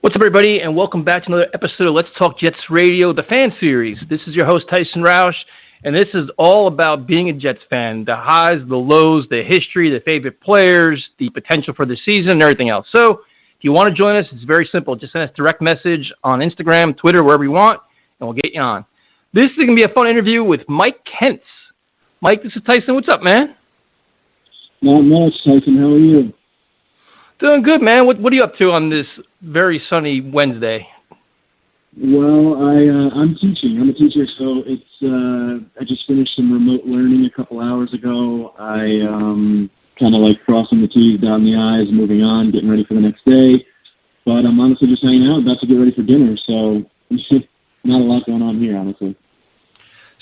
What's up, everybody, and welcome back to another episode of Let's Talk Jets Radio, the fan series. This is your host, Tyson Roush, and this is all about being a Jets fan, the highs, the lows, the history, the favorite players, the potential for the season, and everything else. So if you want to join us, it's very simple. Just send us a direct message on Instagram, Twitter, wherever you want, and we'll get you on. This is going to be a fun interview with Mike Kentz. Mike, this is Tyson. What's up, man? Not much, Tyson. How are you? Doing good, man. What are you up to on this very sunny Wednesday? Well, I'm teaching. I'm a teacher, so it's I just finished some remote learning a couple hours ago. I kind of like crossing the T's, dotting the I's, moving on, getting ready for the next day. But I'm honestly just hanging out, about to get ready for dinner, so not a lot going on here, honestly.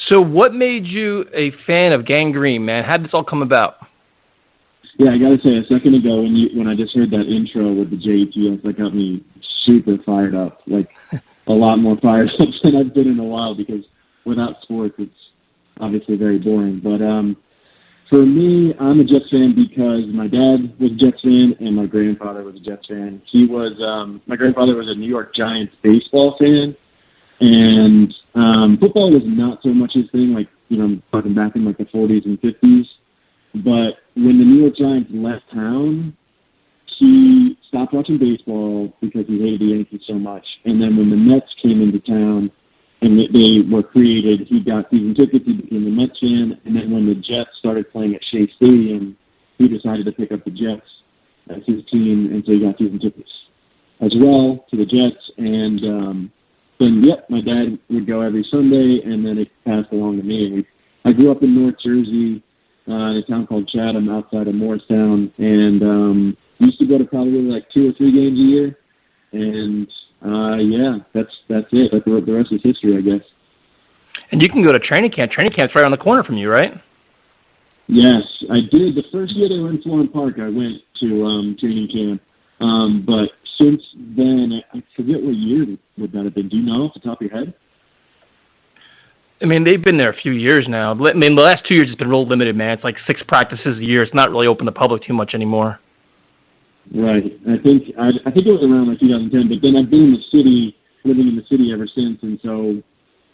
So what made you a fan of Gang Green, man? How did this all come about? Yeah, I gotta say, a second ago when I just heard that intro with the JETS, that got me super fired up. Like a lot more fired up than I've been in a while, because without sports, it's obviously very boring. But for me, I'm a Jets fan because my dad was a Jets fan and my grandfather was a Jets fan. My grandfather was a New York Giants baseball fan, and football was not so much his thing. Like talking back in like the 40s and 50s. But when the New York Giants left town, he stopped watching baseball because he hated the Yankees so much. And then when the Mets came into town and they were created, he got season tickets, he became a Mets fan. And then when the Jets started playing at Shea Stadium, he decided to pick up the Jets as his team, and so he got season tickets as well to the Jets. And then, my dad would go every Sunday, and then it passed along to me. And I grew up in North Jersey, in a town called Chatham outside of Morristown, and used to go to probably like 2 or 3 games a year. And that's it. The rest is history, I guess. And you can go to training camp. Training camp's right on the corner from you, right? Yes, I did. The first year they were in Florham Park, I went to training camp. But since then, I forget what year would that have been. Do you know off the top of your head? I mean, they've been there a few years now. I mean, the last 2 years it's been real limited, man. It's like 6 practices a year. It's not really open to the public too much anymore. Right. I think it was around like 2010, but then I've been in the city, living in the city ever since, and so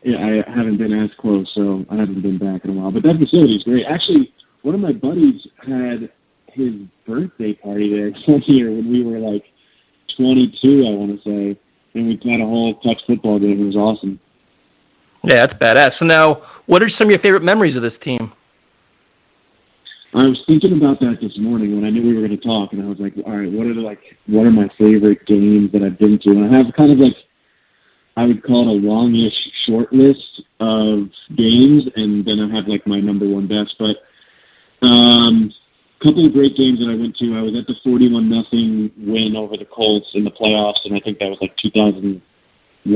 I haven't been as close, so I haven't been back in a while. But that facility is great. Actually, one of my buddies had his birthday party there one year when we were like 22, I want to say, and we had a whole touch football game. It was awesome. Yeah, that's badass. So now, what are some of your favorite memories of this team? I was thinking about that this morning when I knew we were going to talk, and I was like, all right, what are my favorite games that I've been to? And I have kind of like, I would call it a longish short list of games, and then I have like my number one best. But a couple of great games that I went to. I was at the 41-0 win over the Colts in the playoffs, and I think that was like 2001,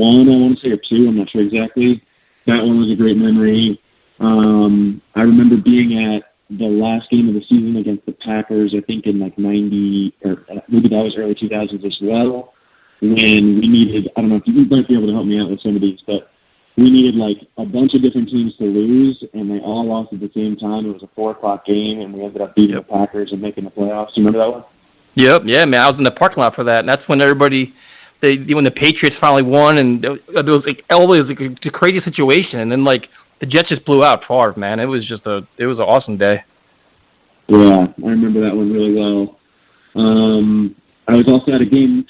I want to say, or 2. I'm not sure exactly. That one was a great memory. I remember being at the last game of the season against the Packers, I think in like 90, or maybe that was early 2000s as well, when we needed, I don't know if you might be able to help me out with some of these, but we needed like a bunch of different teams to lose, and they all lost at the same time. It was a 4:00 game, and we ended up beating the Packers and making the playoffs. Do you remember that one? Yep, yeah, man. I was in the parking lot for that, and that's when when the Patriots finally won, and it was like always like a crazy situation, and then like the Jets just blew out Favre, man. It was an awesome day. Yeah, I remember that one really well. I was also at a game.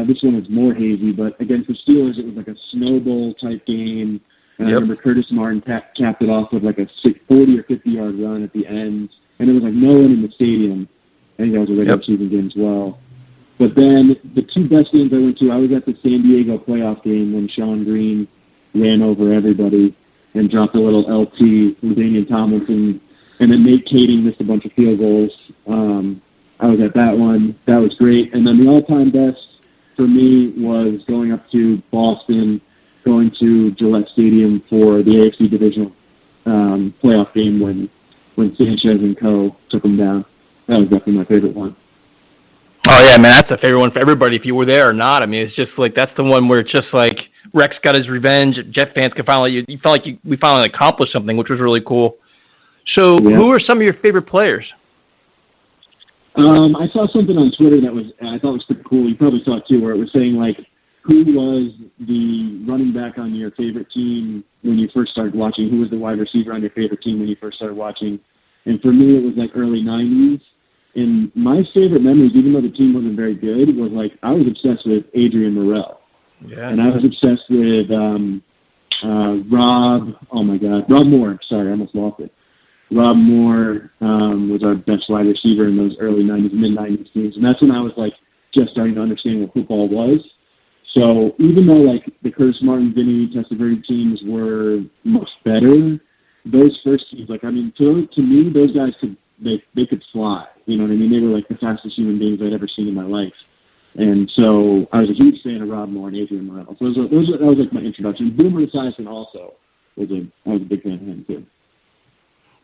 This one was more hazy, but against the Steelers, it was like a Snow Bowl type game, and I remember Curtis Martin capped it off with like a 40 or 50-yard run at the end, and there was like no one in the stadium. I think that was a regular season game as well. But then the 2 best games I went to, I was at the San Diego playoff game when Sean Green ran over everybody and dropped a little LT with Damian Tomlinson, and then Nate Kading missed a bunch of field goals. I was at that one. That was great. And then the all-time best for me was going up to Boston, going to Gillette Stadium for the AFC Divisional playoff game when Sanchez and co. took them down. That was definitely my favorite one. Oh, yeah, man, that's a favorite one for everybody if you were there or not. I mean, it's just like that's the one where it's just like Rex got his revenge. Jet fans can finally, you felt like we finally accomplished something, which was really cool. So who are some of your favorite players? I saw something on Twitter that I thought was pretty cool. You probably saw it too, where it was saying like, who was the running back on your favorite team when you first started watching? Who was the wide receiver on your favorite team when you first started watching? And for me, it was like early 90s. And my favorite memories, even though the team wasn't very good, was like I was obsessed with Adrian Morrell. Yeah. And I was obsessed with Rob Moore. Sorry, I almost lost it. Rob Moore was our best wide receiver in those early 90s, mid-90s teams. And that's when I was like just starting to understand what football was. So even though like the Curtis Martin, Vinny Testaverde teams were much better, those first teams, like, I mean, to me, those guys they could fly. You know what I mean? They were like the fastest human beings I'd ever seen in my life. And so I was a huge fan of Rob Moore and Adrian Morrell. So that was like my introduction. Boomer Esiason also I was a big fan of him too.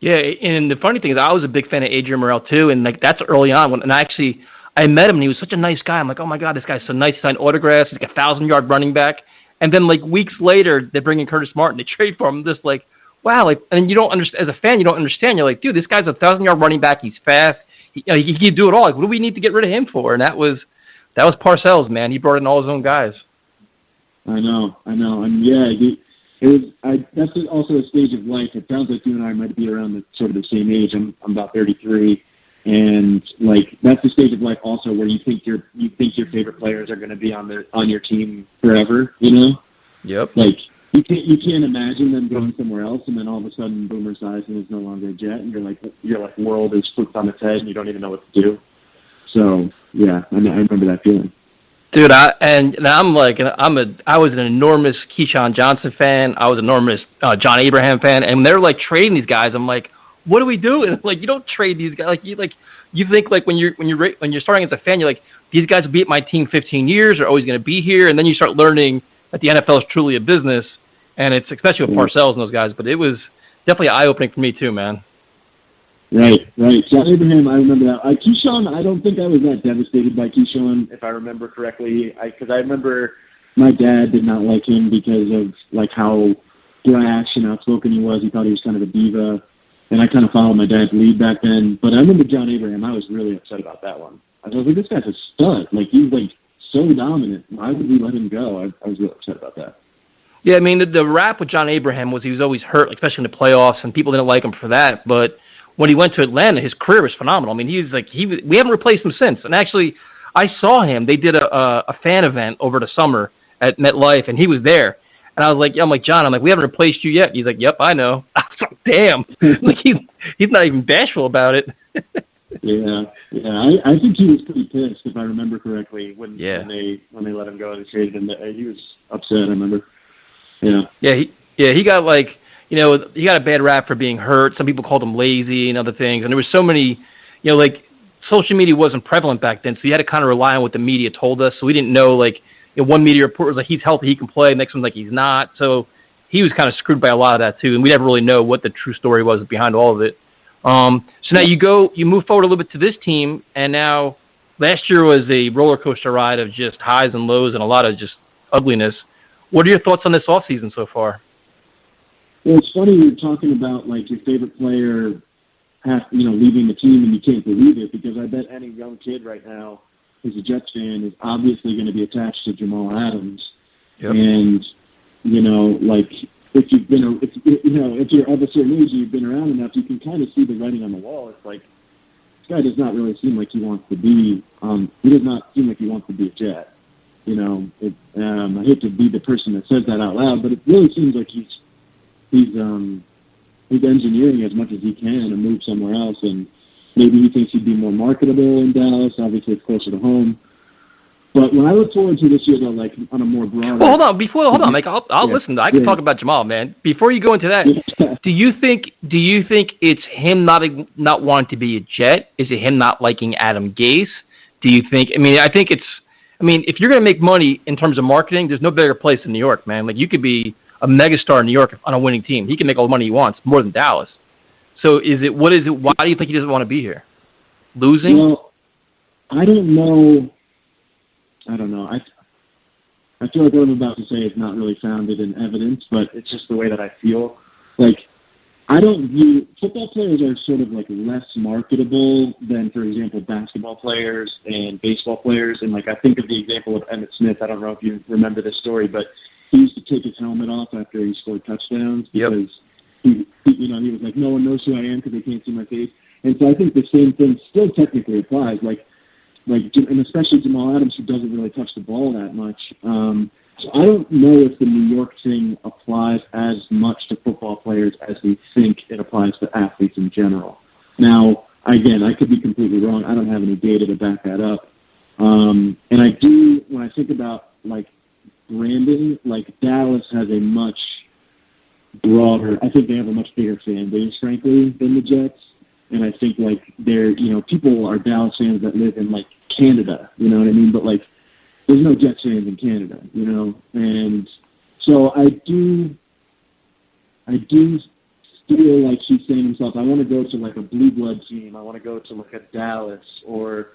Yeah, and the funny thing is I was a big fan of Adrian Morrell too, and like that's early on when I met him and he was such a nice guy. I'm like, oh my God, this guy's so nice. He signed autographs. He's like a 1,000-yard running back. And then like weeks later, they bring in Curtis Martin. They trade for him. Just like, wow. Like, and you don't understand, as a fan, you don't understand. You're like, dude, this guy's a 1,000-yard running back. He's fast. He can do it all. Like, what do we need to get rid of him for? And that was Parcells, man. He brought in all his own guys. I know. And yeah, that's also a stage of life. It sounds like you and I might be around the same age. I'm about 33. And like that's the stage of life also where you think your favorite players are going to be on your team forever, you know? Yep. Like you can't imagine them going somewhere else, and then all of a sudden Boomer Esiason is no longer a Jet, and your world is flipped on its head, and you don't even know what to do. So yeah, I remember that feeling. Dude, I was an enormous Keyshawn Johnson fan. I was an enormous John Abraham fan, and when they're like trading these guys, I'm like, what do we do? And like, you don't trade these guys. You think like when you're starting as a fan, you're like, these guys will be at my team 15 years. They're always going to be here. And then you start learning that the NFL is truly a business, and it's especially with Parcells and those guys. But it was definitely eye-opening for me too, man. Right. John Abraham, I remember that. Keyshawn, I don't think I was that devastated by Keyshawn, if I remember correctly. Because I remember my dad did not like him because of like how brash and outspoken he was. He thought he was kind of a diva. And I kind of followed my dad's lead back then. But I remember John Abraham, I was really upset about that one. I was like, this guy's a stud. Like, he's like so dominant. Why would we let him go? I was really upset about that. Yeah, I mean, the rap with John Abraham was he was always hurt, especially in the playoffs, and people didn't like him for that. But when he went to Atlanta, his career was phenomenal. I mean, we haven't replaced him since. And actually, I saw him. They did a fan event over the summer at MetLife, and he was there. And I was like, John, we haven't replaced you yet. He's like, yep, I know. I was like, damn. Like he's not even bashful about it. Yeah. I think he was pretty pissed, if I remember correctly, when they let him go and they traded him. He was upset, I remember. Yeah. He got he got a bad rap for being hurt. Some people called him lazy and other things. And there was so many, social media wasn't prevalent back then, so you had to kind of rely on what the media told us. So we didn't know, one media report was like, he's healthy, he can play. The next one's like, he's not. So he was kind of screwed by a lot of that too. And we never really know what the true story was behind all of it. So now you move forward a little bit to this team, and now last year was a roller coaster ride of just highs and lows and a lot of just ugliness. What are your thoughts on this offseason so far? Well, it's funny you're talking about like your favorite player leaving the team and you can't believe it, because I bet any young kid right now who's a Jets fan is obviously going to be attached to Jamal Adams. Yep. And, if you're of a certain age and you've been around enough, you can kind of see the writing on the wall. It's like, this guy does not really seem like he wants to be, he does not seem like he wants to be a Jet. I hate to be the person that says that out loud, but it really seems like he's engineering as much as he can to move somewhere else, and maybe he thinks he'd be more marketable in Dallas. Obviously, it's closer to home. But when I look forward to this year, though, like on a more broad... Well, hold on, Mike. I'll listen. I can talk about Jamal, man. Before you go into that, do you think it's him not wanting to be a Jet? Is it him not liking Adam Gase? Do you think... if you're going to make money in terms of marketing, there's no better place than New York, man. Like, you could be a megastar in New York on a winning team. He can make all the money he wants, more than Dallas. So what is it? Why do you think he doesn't want to be here? Losing? Well, I don't know. I feel like what I'm about to say is not really founded in evidence, but it's just the way that I feel. Like, I don't view football players are sort of like less marketable than, for example, basketball players and baseball players. And like I think of the example of Emmitt Smith. I don't know if you remember this story, but he used to take his helmet off after he scored touchdowns because he was like, no one knows who I am because they can't see my face. And so I think the same thing still technically applies. And especially Jamal Adams, who doesn't really touch the ball that much. So I don't know if the New York thing applies as much to football players as we think it applies to athletes in general. Now, again, I could be completely wrong. I don't have any data to back that up. And I do, when I think about like branding, like Dallas has a much broader, I think they have a much bigger fan base, frankly, than the Jets. And I think like people are Dallas fans that live in like Canada, you know what I mean? But like, there's no Jets fans in Canada, you know? And so I do feel like he's saying himself, I want to go to like a blue blood team. I want to go to like a Dallas or,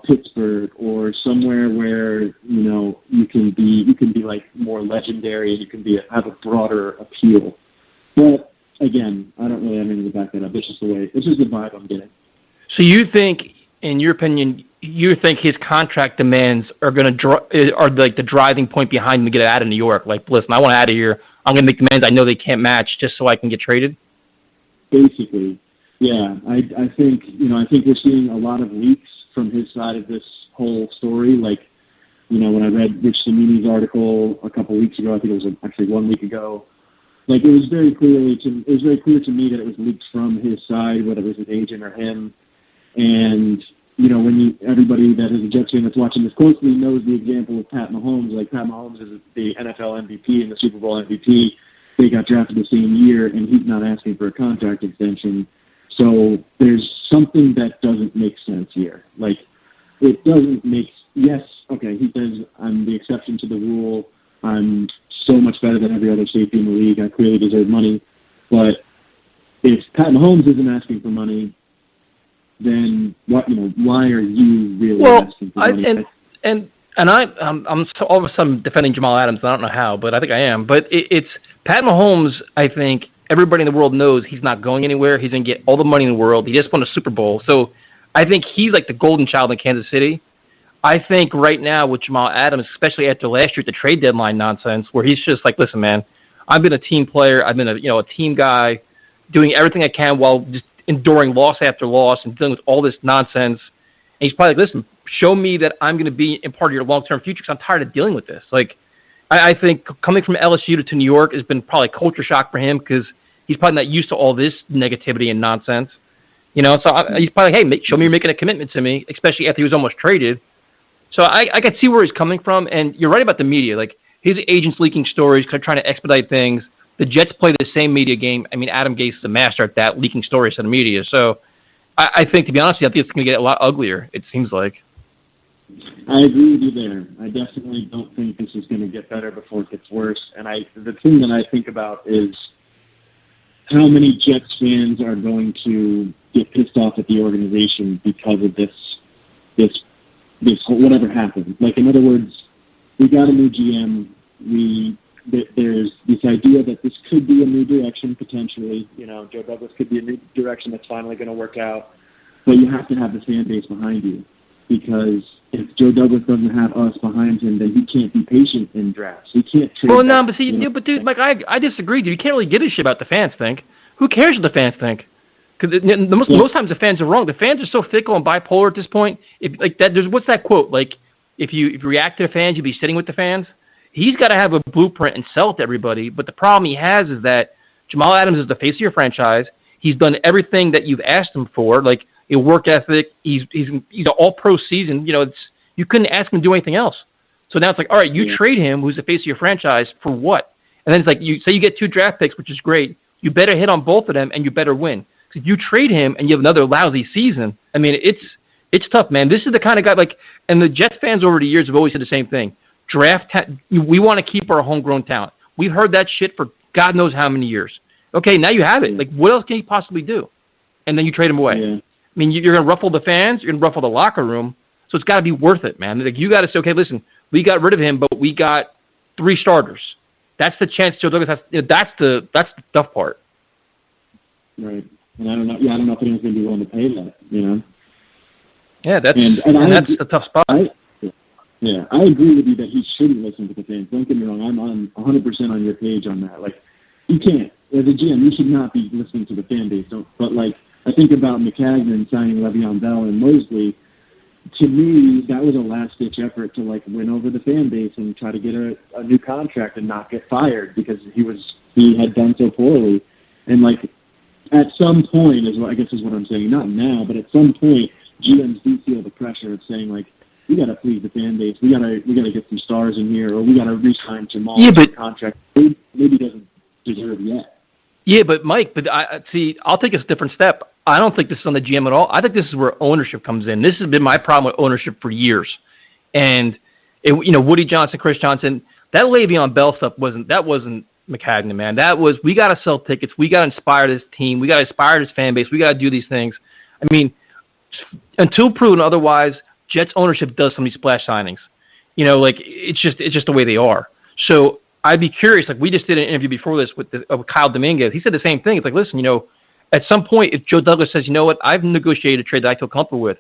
Pittsburgh or somewhere where, you can be like more legendary and you can have a broader appeal. But again, I don't really have anything to back that up. It's just the vibe I'm getting. So you think, in your opinion, you think his contract demands are like the driving point behind him to get out of New York? Like, listen, I want out of here. I'm going to make demands I know they can't match just so I can get traded? Basically, yeah. I think we're seeing a lot of leaks from his side of this whole story. Like, when I read Rich Cimini's article a couple weeks ago, I think it was actually 1 week ago, like it was very clear to me that it was leaked from his side, whether it was his agent or him. And everybody that is a Jets fan that's watching this closely knows the example of Pat Mahomes. Like Pat Mahomes is the NFL MVP and the Super Bowl MVP. They got drafted the same year, and he's not asking for a contract extension. So there's something that doesn't make sense here. Like it doesn't make. Yes, okay. He says I'm the exception to the rule. I'm so much better than every other safety in the league. I clearly deserve money. But if Pat Mahomes isn't asking for money, then why are you really asking for money? I'm all of a sudden defending Jamal Adams. I don't know how, but I think I am. But it's Pat Mahomes. I think everybody in the world knows he's not going anywhere. He's going to get all the money in the world. He just won a Super Bowl. So I think he's like the golden child in Kansas City. I think right now with Jamal Adams, especially after last year at the trade deadline nonsense, where he's just like, listen, man, I've been a team player. I've been a team guy, doing everything I can while just enduring loss after loss and dealing with all this nonsense. And he's probably like, listen, show me that I'm going to be in part of your long-term future because I'm tired of dealing with this. Like, I think coming from LSU to New York has been probably a culture shock for him because he's probably not used to all this negativity and nonsense. So he's probably like, hey, show me you're making a commitment to me, especially after he was almost traded. So I can see where he's coming from, and you're right about the media. Like, his agent's leaking stories, trying to expedite things. The Jets play the same media game. I mean, Adam Gase is the master at that, leaking stories to the media. So I think, to be honest with you, I think it's going to get a lot uglier, it seems like. I agree with you there. I definitely don't think this is going to get better before it gets worse. And the thing that I think about is how many Jets fans are going to get pissed off at the organization because of this whatever happened. Like, in other words, we got a new GM. There's this idea that this could be a new direction potentially. Joe Douglas could be a new direction that's finally going to work out. But you have to have the fan base behind you, because if Joe Douglas doesn't have us behind him, then he can't be patient in drafts. He can't trade. Well, no, but see, but dude, Mike, I disagree, dude. You can't really give a shit about the fans think. Who cares what the fans think? Because most times the fans are wrong. The fans are so fickle and bipolar at this point. What's that quote? Like, if you react to the fans, you'll be sitting with the fans. He's got to have a blueprint and sell it to everybody. But the problem he has is that Jamal Adams is the face of your franchise. He's done everything that you've asked him for, like a work ethic. He's an all-pro season. You couldn't ask him to do anything else. So now it's like, all right, you trade him, who's the face of your franchise, for what? And then it's like, you get 2 draft picks, which is great. You better hit on both of them, and you better win. If you trade him and you have another lousy season, I mean, it's tough, man. This is the kind of guy, and the Jets fans over the years have always said the same thing. We want to keep our homegrown talent. We've heard that shit for God knows how many years. Okay, now you have it. Like, what else can he possibly do? And then you trade him away. Yeah. I mean, you're going to ruffle the fans. You're going to ruffle the locker room. So it's got to be worth it, man. Like, you got to say, okay, listen, we got rid of him, but we got 3 starters. That's the chance Joe Douglas has. That's the tough part. Right. And I don't know. Yeah, I don't know if anyone's going to be willing to pay that. You know. Yeah, that's a tough spot. Yeah, I agree with you that he shouldn't listen to the fans. Don't get me wrong. I'm on 100% on your page on that. Like, you can't. As a GM, you should not be listening to the fan base. But, like, I think about McCagnon signing Le'Veon Bell and Mosley. To me, that was a last-ditch effort to, like, win over the fan base and try to get a new contract and not get fired because he had done so poorly. And, like, at some point is what I'm saying. Not now, but at some point, GMs do feel the pressure of saying, like, we got to please the fan base. We got to get some stars in here, or we got to re-sign Jamal contract. Maybe he doesn't deserve yet. Yeah, but Mike, I'll take a different step. I don't think this is on the GM at all. I think this is where ownership comes in. This has been my problem with ownership for years. And Woody Johnson, Chris Johnson, that Le'Veon Bell stuff wasn't McCagnon, man. That was, we got to sell tickets. We got to inspire this team. We got to inspire this fan base. We got to do these things. I mean, until proven otherwise, Jets ownership does some of these splash signings. It's just the way they are. So I'd be curious. Like, we just did an interview before this with Kyle Dominguez. He said the same thing. It's like, listen, at some point, if Joe Douglas says, you know what, I've negotiated a trade that I feel comfortable with,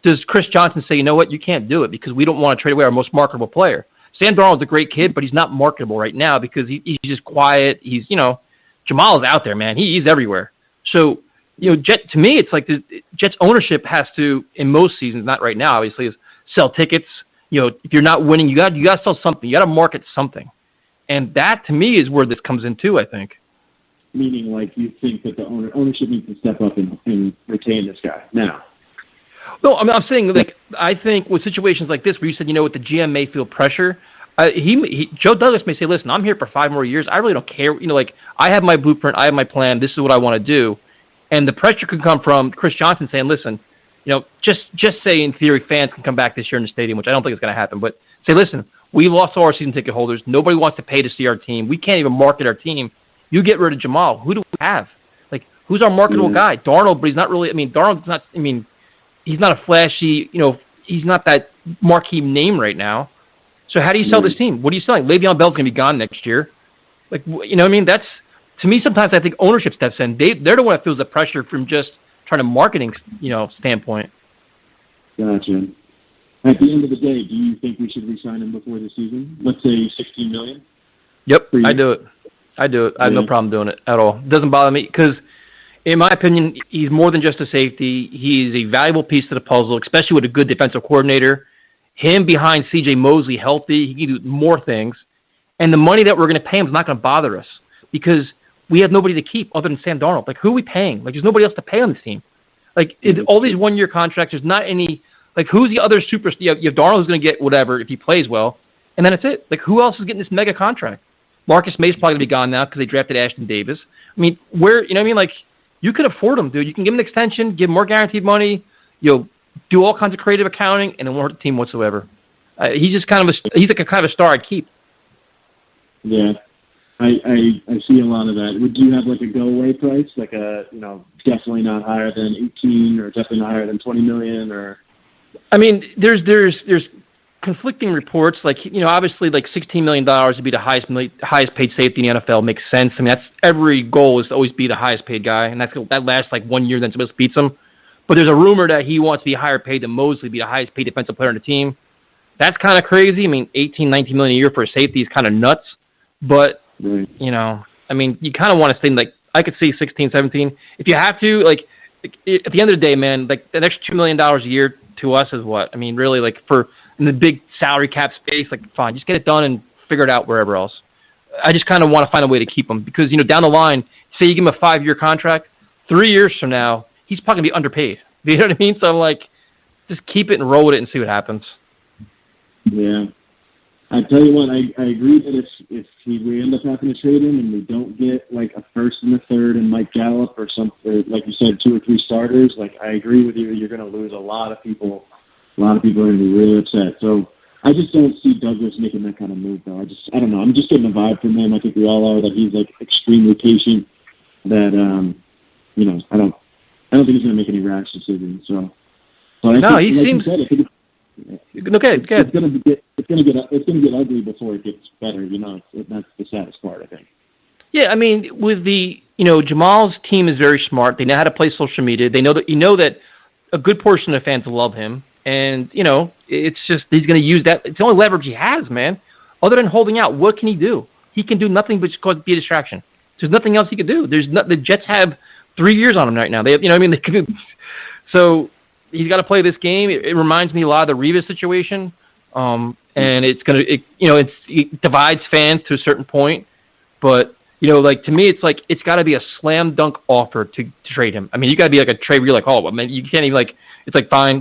does Chris Johnson say, you know what, you can't do it because we don't want to trade away our most marketable player? Sam Darnold's a great kid, but he's not marketable right now because he's just quiet. He's, Jamal is out there, man. He's everywhere. So, to me, it's like the Jets ownership has to, in most seasons, not right now, obviously, is sell tickets. If you're not winning, you got to sell something. You got to market something. And that, to me, is where this comes in, too, I think. Meaning, like, you think that the ownership needs to step up and retain this guy now? No, I'm saying, like, I think with situations like this where you said, what, the GM may feel pressure, Joe Douglas may say, listen, I'm here for 5 more years. I really don't care. I have my blueprint. I have my plan. This is what I want to do. And the pressure could come from Chris Johnson saying, listen, just say in theory fans can come back this year in the stadium, which I don't think is going to happen, but say, listen, we lost all our season ticket holders. Nobody wants to pay to see our team. We can't even market our team. You get rid of Jamal. Who do we have? Like, who's our marketable guy? Darnold, but he's not really, Darnold's not, he's not a flashy, he's not that marquee name right now. So how do you sell this team? What are you selling? Le'Veon Bell's going to be gone next year. Like, that's, to me, sometimes I think ownership steps in. They're the one that feels the pressure from just trying to marketing, standpoint. Gotcha. At the end of the day, do you think we should re-sign him before the season? Let's say $16 million? Yep, I do it. I have no problem doing it at all. It doesn't bother me because, in my opinion, he's more than just a safety. He's a valuable piece to the puzzle, especially with a good defensive coordinator. Him behind C.J. Mosley healthy, he can do more things. And the money that we're going to pay him is not going to bother us because we have nobody to keep other than Sam Darnold. Like, who are we paying? Like, there's nobody else to pay on this team. Like, all these one-year contracts, there's not any, like, who's the other superstar? You have Darnold who's going to get whatever if he plays well, and then that's it. Like, who else is getting this mega contract? Marcus May's probably going to be gone now because they drafted Ashton Davis. Like, you could afford him, dude. You can give him an extension, give him more guaranteed money, do all kinds of creative accounting, and it won't hurt the team whatsoever. He's just he's like a kind of a star I'd keep. Yeah. I see a lot of that. Would you have like a go-away price, like definitely not higher than 18 or definitely not higher than 20 million or? There's conflicting reports. Like, obviously like $16 million would be the highest paid safety in the NFL. Makes sense. That's every goal is to always be the highest paid guy, and that lasts like 1 year, then somebody else beats him. But there's a rumor that he wants to be higher paid than Mosley, be the highest paid defensive player on the team. That's kind of crazy. 18, 19 million a year for a safety is kind of nuts. But, you kind of want to say, like, I could see 16, 17. If you have to, like, at the end of the day, man, like, the next $2 million a year to us is what? Really, like, for in the big salary cap space, like, fine, just get it done and figure it out wherever else. I just kind of want to find a way to keep him because, down the line, say you give him a 5-year contract, 3 years from now, he's probably going to be underpaid. You know what I mean? So I'm like, just keep it and roll with it and see what happens. Yeah. I tell you what, I agree that if we end up having to trade him and we don't get like a first and a third and Mike Gallup or something, like you said, 2 or 3 starters, like I agree with you, you're going to lose a lot of people. A lot of people are going to be really upset. So I just don't see Douglas making that kind of move, though. I don't know. I'm just getting a vibe from him. I think we all are that he's like extremely patient. That I don't think he's going to make any rash decisions. So, but I think, he like seems. You said, I think it's going to get ugly before it gets better. That's the saddest part, I think. Yeah, I mean, with Jamal's team is very smart. They know how to play social media. They know that a good portion of the fans love him, and it's just he's going to use that. It's the only leverage he has, man. Other than holding out, what can he do? He can do nothing but just be a distraction. There's nothing else he could do. The Jets have 3 years on him right now. They have, They could, so he's got to play this game. It reminds me a lot of the Revis situation, and it divides fans to a certain point, but. To me, it's got to be a slam dunk offer to trade him. I mean, you got to be like a trade where you're like, oh, man, you can't even it's like fine.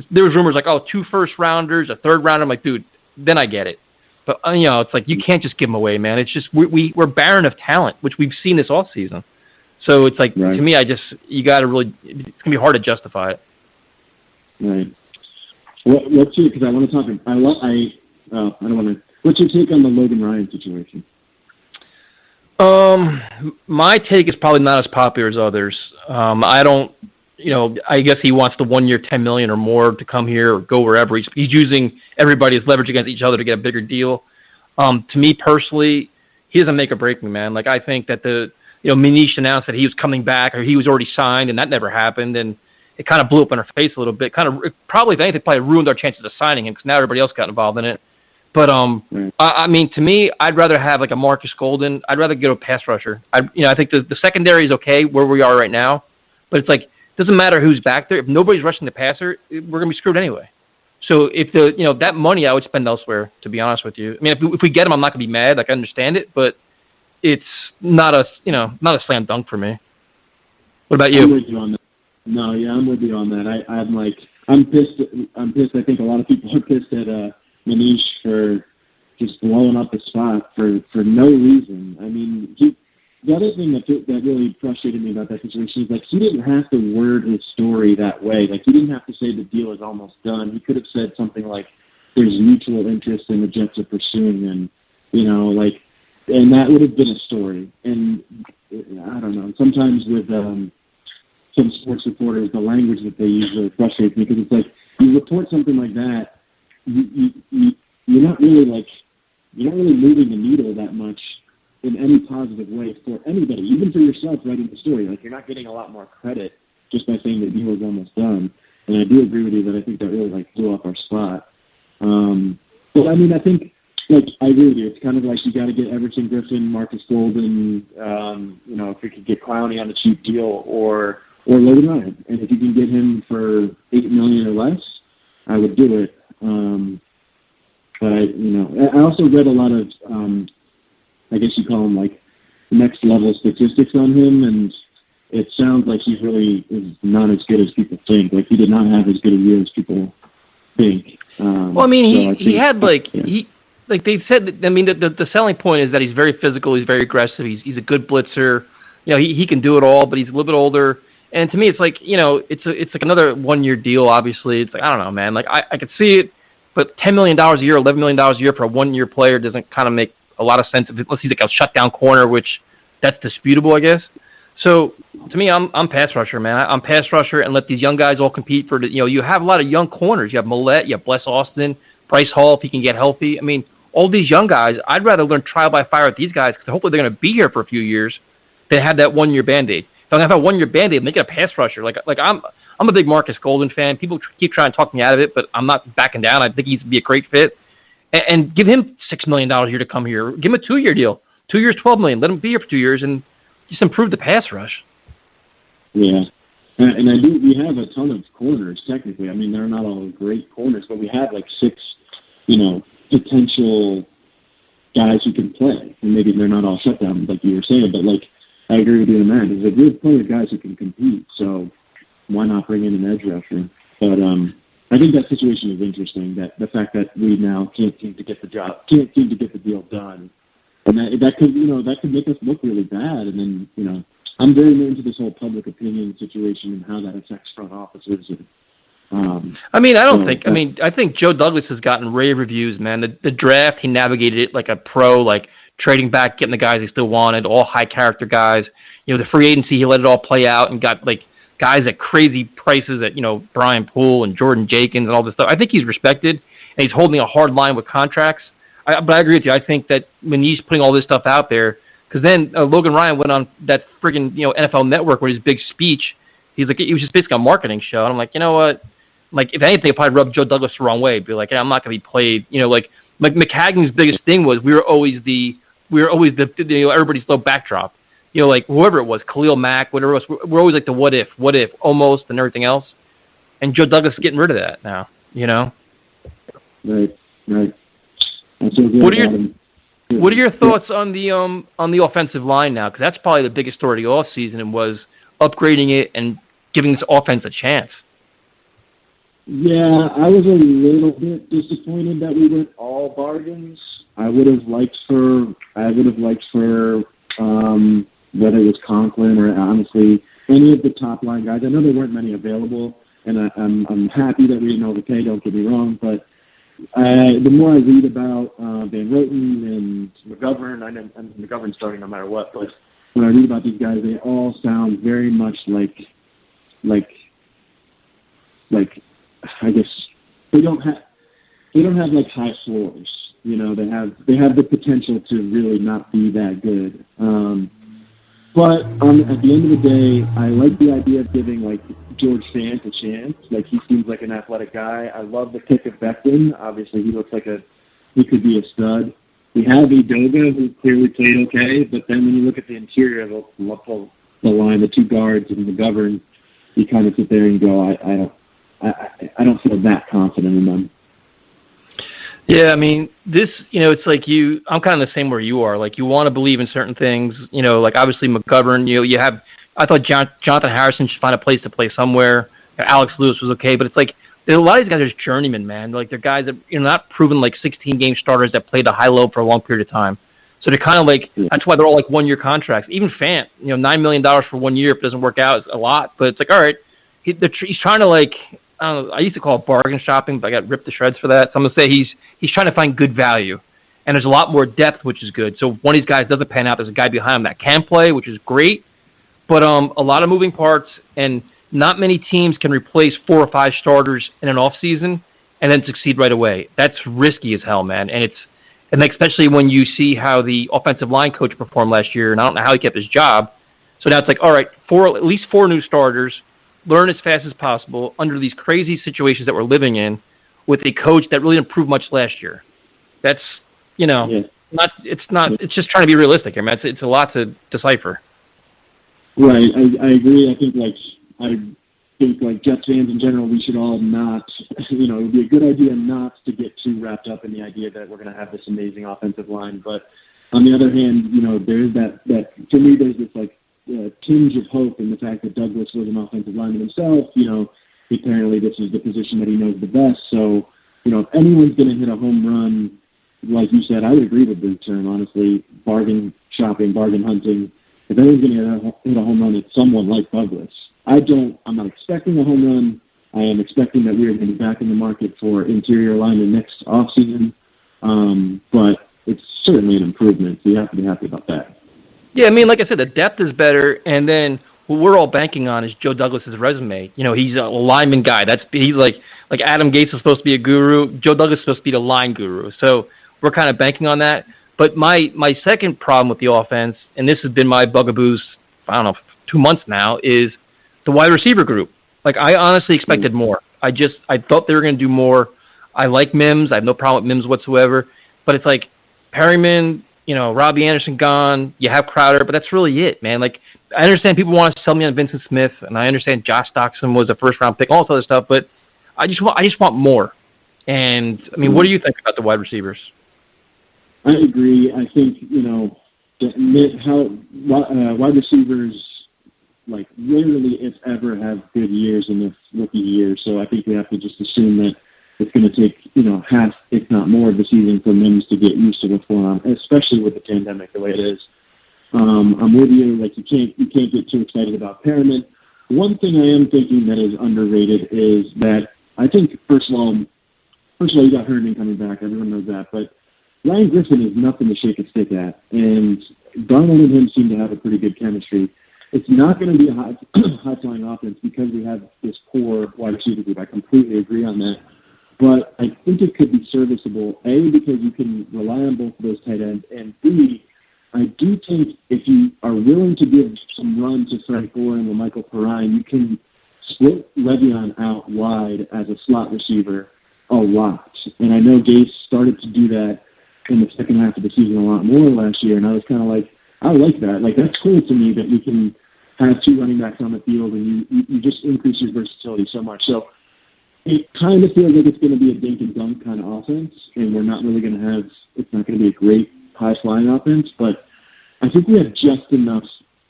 There was rumors 2 first-rounders, a third-rounder. I'm like, dude, then I get it. But, it's like you can't just give him away, man. It's just we're barren of talent, which we've seen this offseason. So it's like, right. To me, you got to really, it's going to be hard to justify it. Right. What's your, because I want to talk, I don't want to, what's your take on the Logan Ryan situation? My take is probably not as popular as others. I don't, I guess he wants the 1 year, $10 million or more to come here or go wherever. He's using everybody as leverage against each other to get a bigger deal. To me personally, he doesn't make or break me, man. I think that Manish announced that he was coming back or he was already signed, and that never happened, and it kind of blew up in our face a little bit. Probably, if anything, probably ruined our chances of signing him because now everybody else got involved in it. But, I mean, to me, I'd rather have a Marcus Golden. I'd rather get a pass rusher. I think the secondary is okay where we are right now. But it's it doesn't matter who's back there. If nobody's rushing the passer, we're going to be screwed anyway. So if that money I would spend elsewhere, to be honest with you. I mean, if we get him, I'm not going to be mad. I understand it, but it's not a slam dunk for me. What about you? I'm with you on that. No, yeah, I'm with you on that. I'm pissed. I think a lot of people are pissed at Manish for just blowing up the spot for no reason. I mean, the other thing that really frustrated me about that situation is he didn't have to word his story that way. He didn't have to say the deal is almost done. He could have said something like there's mutual interest and the Jets are pursuing him, and that would have been a story. And I don't know. Sometimes with some sports reporters, the language that they use really frustrates me because it's you report something like that. You're not really moving the needle that much in any positive way for anybody, even for yourself writing the story. You're not getting a lot more credit just by saying the deal is almost done. And I do agree with you that I think that really blew up our spot. But I mean, I think I agree with you. It's kind of you got to get Everson Griffin, Marcus Golden, if we could get Clowney on a cheap deal or Logan Ryan, and if you can get him for $8 million or less, I would do it. But I also read a lot of, I guess you call them next level statistics on him, and it sounds like he really is not as good as people think. He did not have as good a year as people think. Well, I mean, he had they said that, I mean, the selling point is that he's very physical, he's very aggressive, he's a good blitzer. He can do it all, but he's a little bit older. And to me, it's it's another 1 year deal. Obviously, it's I don't know, man. I could see it, but $10 million a year, $11 million a year for a 1 year player doesn't kind of make a lot of sense. Unless he's a shutdown corner, which that's disputable, I guess. So to me, I'm pass rusher, man. I'm pass rusher and let these young guys all compete for the. You have a lot of young corners. You have Millette, you have Bless Austin, Bryce Hall if he can get healthy. I mean, all these young guys. I'd rather learn trial by fire with these guys because hopefully they're going to be here for a few years than have that 1 year Band-Aid. If I'm going to have a 1 year Band-Aid, make it a pass rusher. I'm a big Marcus Golden fan. People keep trying to talk me out of it, but I'm not backing down. I think he'd be a great fit. And give him $6 million a year to come here. Give him a 2 year deal. 2 years, $12 million. Let him be here for 2 years and just improve the pass rush. Yeah. And we have a ton of corners, technically. I mean, they're not all great corners, but we have 6, potential guys who can play. And maybe they're not all shut down, like you were saying, but I agree with you on that. There's plenty of guys who can compete, so why not bring in an edge rusher? But I think that situation is interesting. That the fact that we now can't seem to get the deal done, and that could make us look really bad. And then I'm very new into this whole public opinion situation and how that affects front offices. I think Joe Douglas has gotten rave reviews, man. The draft, he navigated it like a pro, trading back, getting the guys he still wanted, all high character guys. The free agency, he let it all play out and got guys at crazy prices at Brian Poole and Jordan Jenkins and all this stuff. I think he's respected and he's holding a hard line with contracts. But I agree with you. I think that when he's putting all this stuff out there, Because then Logan Ryan went on that friggin' NFL Network with his big speech. He was just basically a marketing show. And I'm like, you know what? Like, if anything, it probably rubbed Joe Douglas the wrong way. Be like, I'm not going to be played. Like McHagan's biggest thing was we were always the everybody's low backdrop. Like whoever it was, Khalil Mack, whatever it was, we're always like the what if, almost, and everything else. And Joe Douglas is getting rid of that now. Right. What are your thoughts on the offensive line now? Because that's probably the biggest story of the offseason, and was upgrading it and giving this offense a chance. Yeah, I was a little bit disappointed that we went all bargains. I would have liked for whether it was Conklin or honestly any of the top line guys. I know there weren't many available, and I'm happy that we didn't overpay. Don't get me wrong, but the more I read about Van Roten and McGovern, I know McGovern's starting no matter what, but when I read about these guys, they all sound very much like I guess they don't have like high floors. They have the potential to really not be that good. But at the end of the day, I like the idea of giving like George Fant a chance. Like, he seems like an athletic guy. I love the pick of Becton. Obviously, he looks like he could be a stud. We have Edoga, who clearly played okay, but then when you look at the interior of the line, the two guards and McGovern, you kind of sit there and go, I don't feel that confident in them. Yeah, I mean, this, it's like I'm kind of the same where you are. Like, you want to believe in certain things, like obviously McGovern, I thought Jonathan Harrison should find a place to play somewhere. Alex Lewis was okay, but it's like, a lot of these guys are just journeymen, man. Like, they're guys that, not proven like 16-game starters that played the high-low for a long period of time. So they're kind of like, that's why they're all like one-year contracts. Even Fant, $9 million for 1 year, if it doesn't work out, is a lot. But it's like, all right, he's trying to like, I don't know, I used to call it bargain shopping, but I got ripped to shreds for that. So I'm going to say he's trying to find good value. And there's a lot more depth, which is good. So if one of these guys doesn't pan out, there's a guy behind him that can play, which is great. But a lot of moving parts, and not many teams can replace 4 or 5 starters in an offseason and then succeed right away. That's risky as hell, man. And especially when you see how the offensive line coach performed last year, and I don't know how he kept his job. So now it's like, all right, at least 4 new starters, learn as fast as possible under these crazy situations that we're living in with a coach that really didn't prove much last year. That's, it's just trying to be realistic. I mean, it's a lot to decipher. Right. I agree. I think Jets fans in general, we should all not, it would be a good idea not to get too wrapped up in the idea that we're going to have this amazing offensive line. But on the other hand, there's that for me, there's this like tinge of hope in the fact that Douglas was an offensive lineman himself. Apparently this is the position that he knows the best. So, if anyone's going to hit a home run, like you said, I would agree with the term, honestly, bargain shopping, bargain hunting. If anyone's going to hit a home run, it's someone like Douglas. I'm not expecting a home run. I am expecting that we are going to be back in the market for interior linemen next offseason. But it's certainly an improvement, so you have to be happy about that. Yeah, I mean, like I said, the depth is better, and then what we're all banking on is Joe Douglas's resume. He's a lineman guy. He's like Adam Gase is supposed to be a guru. Joe Douglas is supposed to be the line guru. So we're kind of banking on that. But my second problem with the offense, and this has been my bugaboos, I don't know, 2 months now, is the wide receiver group. Like, I honestly expected more. I thought they were going to do more. I like Mims. I have no problem with Mims whatsoever. But it's like Perryman, Robbie Anderson gone. You have Crowder, but that's really it, man. Like, I understand people want to sell me on Vincent Smith, and I understand Josh Doxson was a first-round pick, all this other stuff, but I just want more. And, I mean, what do you think about the wide receivers? I agree. I think, wide receivers, like, rarely, if ever, have good years in the rookie year. So I think we have to just assume that it's going to take, half, if not more, of the season for Mims to get used to what's going on, especially with the pandemic the way it is. I'm with you. Like, you can't get too excited about Perriman. One thing I am thinking that is underrated is that I think, first of all, you got Herndon coming back. Everyone knows that. But Ryan Griffin is nothing to shake a stick at. And Darnold and him seem to have a pretty good chemistry. It's not going to be a high-flying offense because we have this poor wide receiver group. I completely agree on that. But I think it could be serviceable, A, because you can rely on both of those tight ends, and B, I do think if you are willing to give some run to Frank Gore and Michael Perrine, you can split Le'Veon out wide as a slot receiver a lot. And I know Gase started to do that in the second half of the season a lot more last year, and I was kind of like, I like that. Like, that's cool to me that we can have two running backs on the field and you just increase your versatility so much. So it kind of feels like it's going to be a dink and dunk kind of offense, and we're not really going to have, it's not going to be a great high-flying offense, but I think we have just enough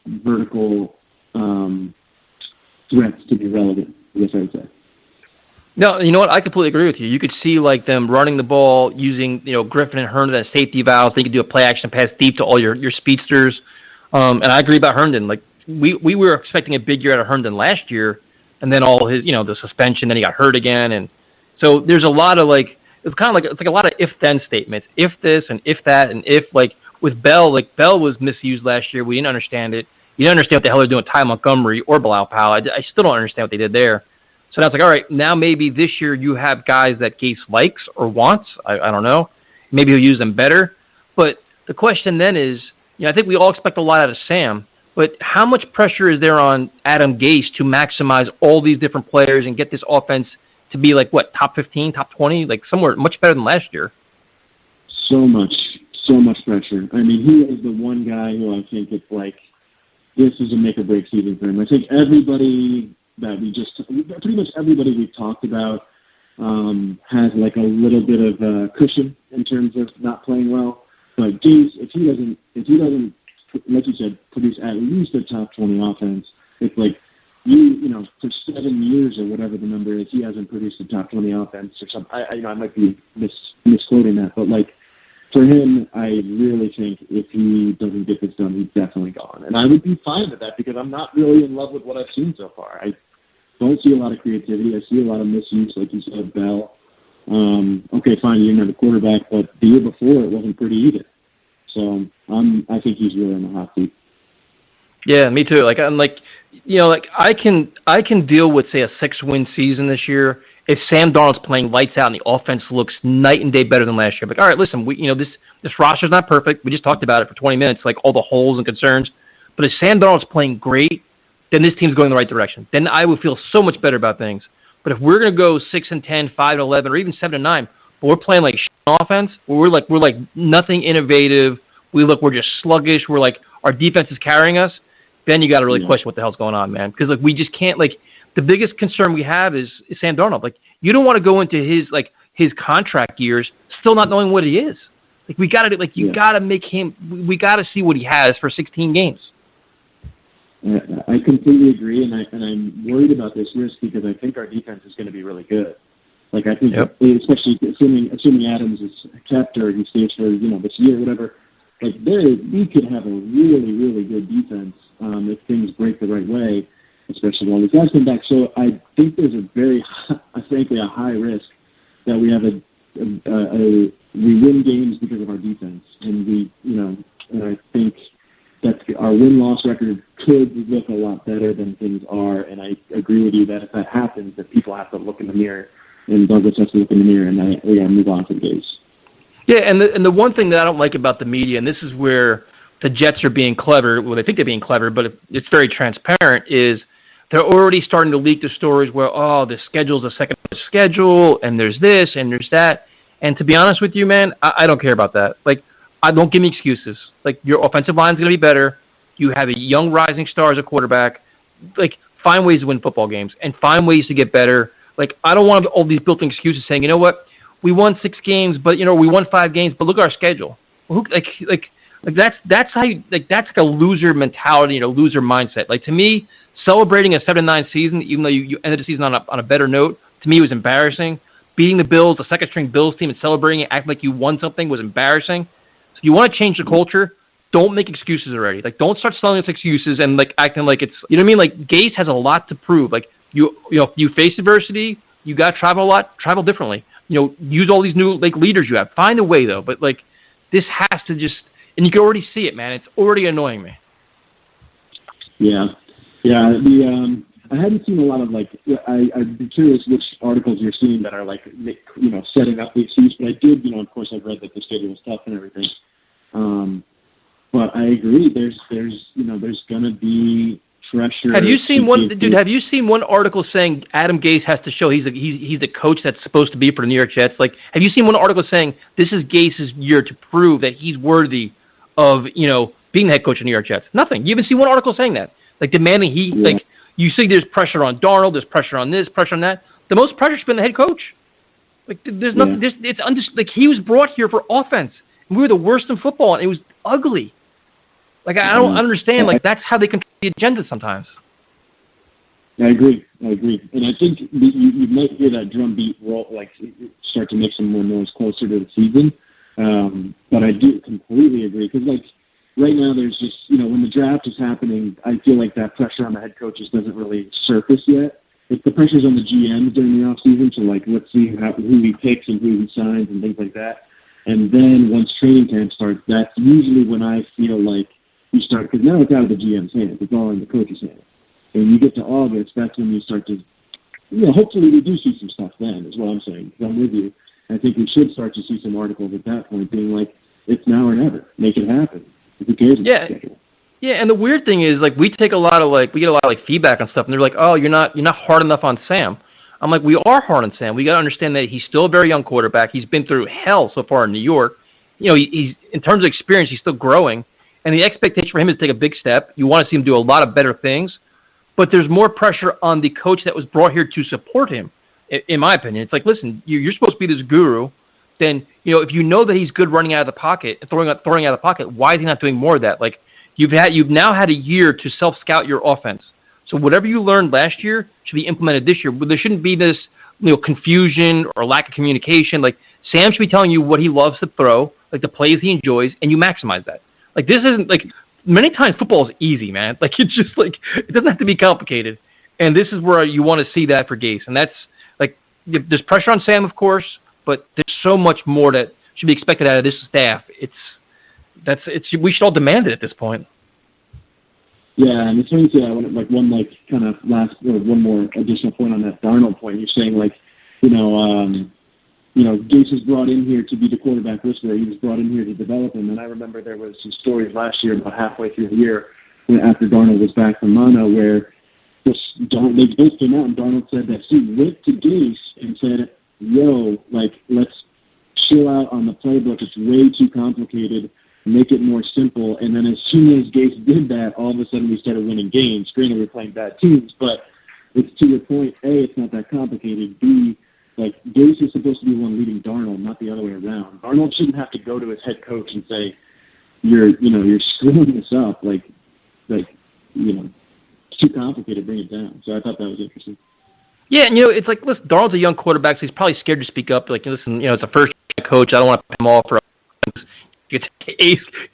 vertical threats to be relevant, I guess I would say. No, you know what? I completely agree with you. You could see like them running the ball using, Griffin and Herndon as safety valves. They could do a play action pass deep to all your speedsters. And I agree about Herndon. Like we were expecting a big year out of Herndon last year, and then all his, the suspension. Then he got hurt again, and so there's a lot of it's like a lot of if-then statements. If this and if that and if with Bell, Bell was misused last year. We didn't understand it. You didn't understand what the hell they're doing with Ty Montgomery or Bilal Powell. I still don't understand what they did there. So now it's like, all right, now maybe this year you have guys that Gase likes or wants. I don't know. Maybe he'll use them better. But the question then is, I think we all expect a lot out of Sam, but how much pressure is there on Adam Gase to maximize all these different players and get this offense to be top 15, top 20, somewhere much better than last year? So much pressure. I mean, he is the one guy who I think it's this is a make or break season for him. I think everybody pretty much everybody we've talked about has a little bit of cushion in terms of not playing well. But Gase, if he doesn't, like you said, produce at least a top 20 offense, it's for 7 years or whatever the number is, he hasn't produced a top 20 offense or something. I might be misquoting that, but for him, I really think if he doesn't get this done, he's definitely gone. And I would be fine with that because I'm not really in love with what I've seen so far. I don't see a lot of creativity. I see a lot of misuse, like you said, Bell. Okay, fine, you didn't have a quarterback, but the year before it wasn't pretty either. So I think he's really in the hot seat. Yeah, me too. I can deal with, say, a 6-win season this year if Sam Darnold's playing lights out and the offense looks night and day better than last year. All right, listen, this roster's not perfect. We just talked about it for 20 minutes, all the holes and concerns. But if Sam Darnold's playing great, then this team's going the right direction. Then I would feel so much better about things. But if we're going to go 6-10, 5-11, or even 7-9, but we're playing offense, where we're nothing innovative. We're just sluggish. We're our defense is carrying us. Then you got to really question what the hell's going on, man. Because we just can't the biggest concern we have is Sam Darnold. You don't want to go into his contract years still not knowing what he is. We got to you got to make him. We got to see what he has for 16 games. I completely agree, and I'm worried about this risk because I think our defense is going to be really good. I think, especially assuming Adams is kept or he stays for this year, or whatever. We could have a really, really good defense if things break the right way, especially when these guys come back. So I think there's frankly a high risk that we have we win games because of our defense, and and I think that our win-loss record could look a lot better than things are, and I agree with you that if that happens, that people have to look in the mirror, and Douglas has to look in the mirror, and we got to move on to the Gase. Yeah, and the one thing that I don't like about the media, and this is where the Jets are being clever, well, they think they're being clever, but it's very transparent, is they're already starting to leak the stories where, the schedule's a second schedule, and there's this, and there's that. And to be honest with you, man, I don't care about that. I don't give me excuses. Your offensive line's going to be better. You have a young rising star as a quarterback. Find ways to win football games and find ways to get better. I don't want all these built-in excuses saying, you know what, we won 6 games, but we won 5 games, but look at our schedule. Well, that's how you, that's a loser mentality and a loser mindset. To me, celebrating a 7-9 season, even though you ended the season on a better note, to me was embarrassing. Beating the Bills, the second-string Bills team, and celebrating it, acting like you won something was embarrassing. So if you want to change the culture, don't make excuses already. Don't start selling us excuses and acting like it's, you know what I mean? Gase has a lot to prove. You face adversity, you got to travel a lot, travel differently. Use all these new leaders you have. Find a way though, but this has to just, and you can already see it, man. It's already annoying me. Yeah. I haven't seen a lot of I'd be curious which articles you're seeing that are setting up the excuse, but I did, of course I've read that the schedule was tough and everything. But I agree. There's going to be pressure. Have you seen Have you seen one article saying Adam Gase has to show he's a coach that's supposed to be for the New York Jets? Like, have you seen one article saying this is Gase's year to prove that he's worthy of being the head coach of the New York Jets? Nothing. You haven't seen one article saying that. Like demanding like you see there's pressure on Darnold, there's pressure on this, pressure on that. The most pressure's been the head coach. Like there's nothing. Like he was brought here for offense, and we were the worst in football, and it was ugly. Like I don't understand. Like that's how they control the agenda sometimes. I agree, and I think you might hear that drum beat roll, like start to make some more noise closer to the season. But I do completely agree because like right now there's just when the draft is happening, I feel like that pressure on the head coaches doesn't really surface yet. It's the pressure's on the GMs during the off season to like let's see who he picks and who he signs and things like that. And then once training camp starts, that's usually when I feel like you start, because now it's out of the GM's hands. It's all in the coach's hands. And when you get to August, that's when you start to, hopefully we do see some stuff then, is what I'm saying. Because I'm with you. I think we should start to see some articles at that point being like, it's now or never. Make it happen. Who cares about the schedule? Yeah, and the weird thing is, like, we get a lot of feedback on stuff, and they're like, oh, you're not hard enough on Sam. I'm like, we are hard on Sam. We got to understand that he's still a very young quarterback. He's been through hell so far in New York. He's in terms of experience, he's still growing. And the expectation for him is to take a big step. You want to see him do a lot of better things. But there's more pressure on the coach that was brought here to support him, in my opinion. It's like, listen, you're supposed to be this guru. Then, if you know that he's good running out of the pocket, throwing out of the pocket, why is he not doing more of that? Like, you've now had a year to self-scout your offense. So whatever you learned last year should be implemented this year. But there shouldn't be this confusion or lack of communication. Like, Sam should be telling you what he loves to throw, like the plays he enjoys, and you maximize that. Like, this isn't, like, many times football is easy, man. Like, it's just, like, it doesn't have to be complicated. And this is where you want to see that for Gase. And that's, like, there's pressure on Sam, of course, but there's so much more that should be expected out of this staff. We should all demand it at this point. Yeah, and it's funny to one more additional point on that Darnold point. You're saying, like, Gase was brought in here to be the quarterback whisperer. He was brought in here to develop him. And I remember there was some stories last year, about halfway through the year, after Darnold was back from mono, where they both came out and Darnold said that he went to Gase and said, yo, like, let's chill out on the playbook. It's way too complicated. Make it more simple. And then as soon as Gase did that, all of a sudden we started winning games. Granted, we're playing bad teams, but it's to your point, A, it's not that complicated. B, like, Gase is supposed to be the one leading Darnold, not the other way around. Darnold shouldn't have to go to his head coach and say, you're screwing this up. It's too complicated, bring it down. So I thought that was interesting. Yeah, and, it's like, listen, Darnold's a young quarterback, so he's probably scared to speak up. Like, listen, it's a first-year coach. I don't want to pay him off for Gase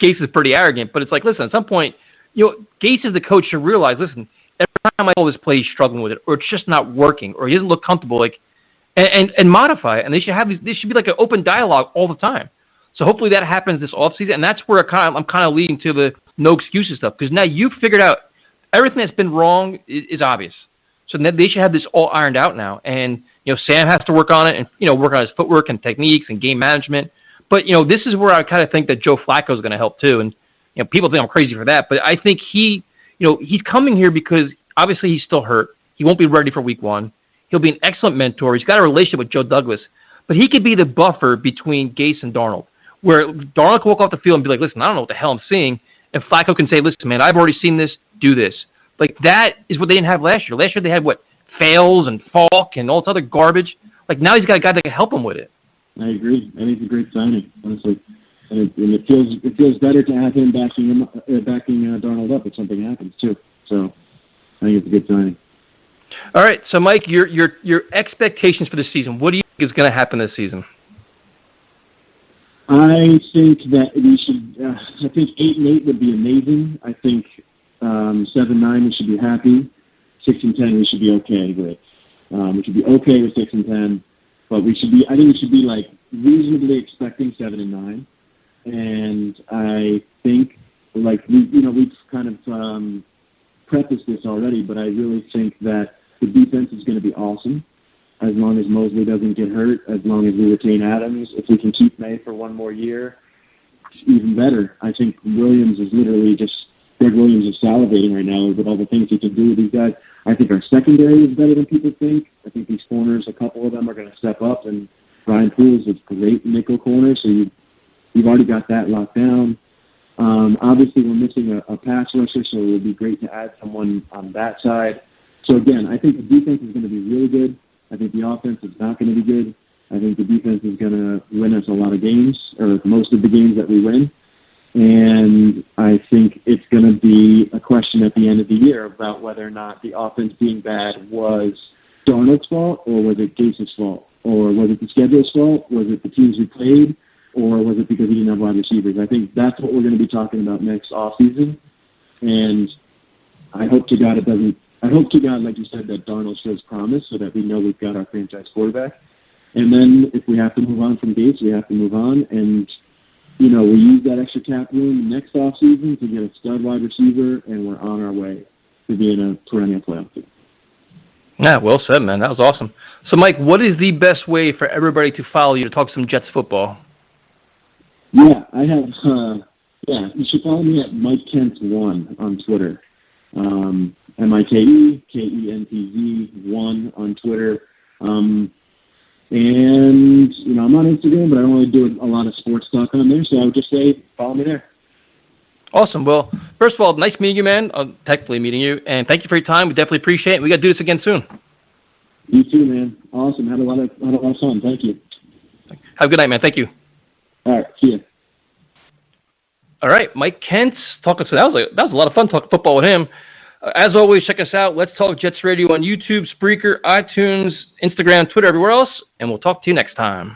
is pretty arrogant, but it's like, listen, at some point, Gase is the coach should realize, listen, every time I call this play, he's struggling with it, or it's just not working, or he doesn't look comfortable, like, and modify it. And they should be like an open dialogue all the time. So hopefully that happens this offseason, and that's where I'm kind of leading to the no excuses stuff, because now you've figured out everything that's been wrong is obvious. So they should have this all ironed out now, and Sam has to work on it, and work on his footwork and techniques and game management. But, this is where I kind of think that Joe Flacco is going to help, too. And, people think I'm crazy for that. But I think he's coming here because, obviously, he's still hurt. He won't be ready for week 1. He'll be an excellent mentor. He's got a relationship with Joe Douglas. But he could be the buffer between Gase and Darnold, where Darnold can walk off the field and be like, listen, I don't know what the hell I'm seeing. And Flacco can say, listen, man, I've already seen this. Do this. Like, that is what they didn't have last year. Last year they had, Fails and Falk and all this other garbage. Like, now he's got a guy that can help him with it. I agree. I think it's a great signing, honestly, and it feels better to have him backing Darnold up if something happens too. So I think it's a good signing. All right, so Mike, your expectations for the season. What do you think is going to happen this season? I think that we should. I think 8-8 would be amazing. I think 7-9 we should be happy. 6-10 we should be okay with. We should be okay with 6-10. But I think we should be like reasonably expecting 7-9, and I think like we've kind of prefaced this already, but I really think that the defense is going to be awesome as long as Mosley doesn't get hurt, as long as we retain Adams. If we can keep May for one more year, even better. I think Williams is literally Greg Williams is salivating right now with all the things he can do with these guys. I think our secondary is better than people think. I think these corners, a couple of them are going to step up, and Brian Pools is great nickel corner, so you've already got that locked down. Obviously, we're missing a pass rusher, so it would be great to add someone on that side. So, again, I think the defense is going to be really good. I think the offense is not going to be good. I think the defense is going to win us a lot of games, or most of the games that we win. And I think it's going to be a question at the end of the year about whether or not the offense being bad was Darnold's fault, or was it Gase's fault, or was it the schedule's fault, was it the teams we played, or was it because he didn't have wide receivers? I think that's what we're going to be talking about next offseason. And I hope to God, like you said, that Darnold shows promise so that we know we've got our franchise quarterback. And then if we have to move on from Gates, we have to move on. And, we use that extra cap room next offseason to get a stud wide receiver, and we're on our way to being a perennial playoff team. Yeah, well said, man. That was awesome. So, Mike, what is the best way for everybody to follow you to talk some Jets football? Yeah, I have. You should follow me at Mike Kentz 1 on Twitter. MikeKentz1 on Twitter. And, I'm on Instagram, but I don't really do a lot of sports talk on there, so I would just say follow me there. Awesome. Well, first of all, nice meeting you, man. Technically meeting you, and thank you for your time. We definitely appreciate it. We got to do this again soon. You too, man. Awesome. Had a lot of fun. Thank you. Have a good night, man. Thank you. All right. See ya. All right, Mike Kentz talking. So that was a lot of fun talking football with him. As always, check us out. Let's Talk Jets Radio on YouTube, Spreaker, iTunes, Instagram, Twitter, everywhere else, and we'll talk to you next time.